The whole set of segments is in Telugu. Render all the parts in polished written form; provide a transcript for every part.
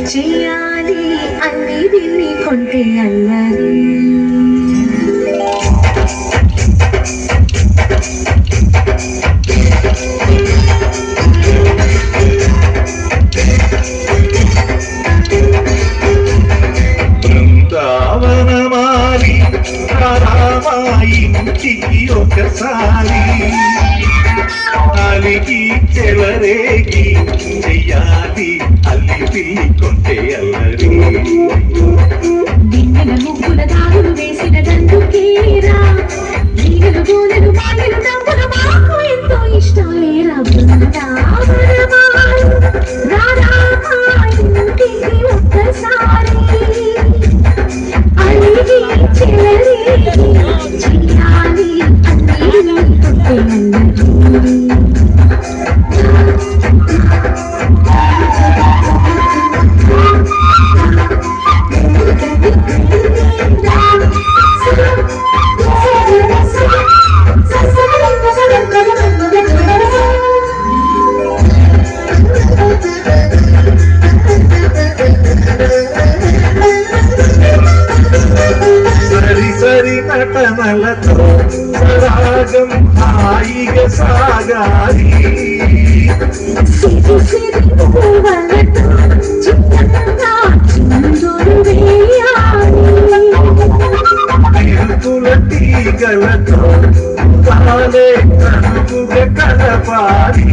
చేయాలి అన్ని విని కొంటే అల్లరి బృందావనమాలి రామాయింటికి ఒకసారి అలిగి చెలరేగి చెయ్యాలి అల్లి పిల్లి కొంటే అల్లరి దిన్నెల ముగ్గుల దారులు వేసిన దండుకేరా నీగలు గోలెలు బాగలు నవ్వుల మాకు ఎంతో ఇష్టం లేరా బృందావనమాలి రామాయింటికి ఒకసారి అలిగి చెలరేగి చెయ్యాలి అల్లి కొంటే అల్లరి సరి నటనలతో సరాగం హాయిగా సాగాలి తిరుగుల తీగలతో కాలే కనుగుగా కలపాలి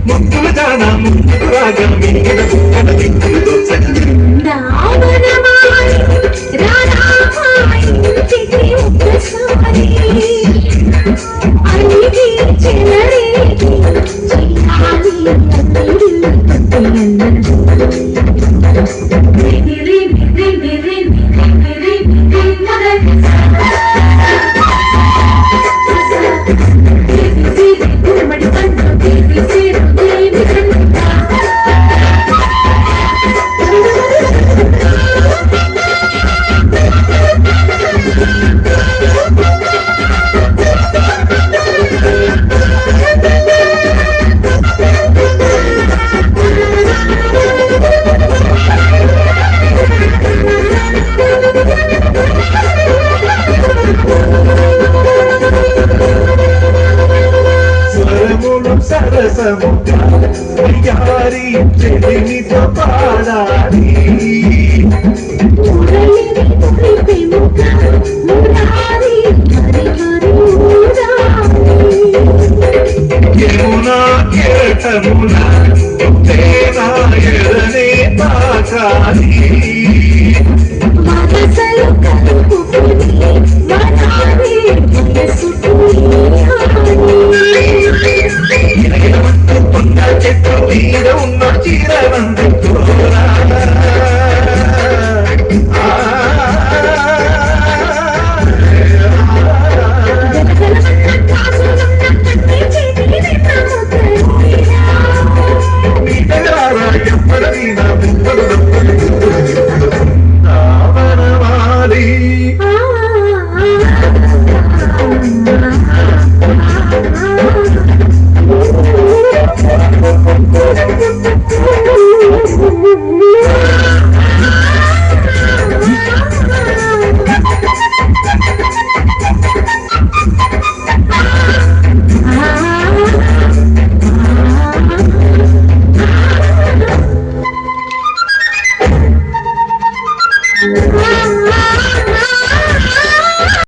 ముక్కులు దాన ముక్కు రాగా మిగిలిన ముక్కల దిక్కులు సరసముగారి చెలిమితో పాడాలి యమునా కేటమునా తేనా ఎడనే తాకాలి చెట్టు మీద ఉన్న చీరవంది ఎప్పటికీ నా ముక్కలు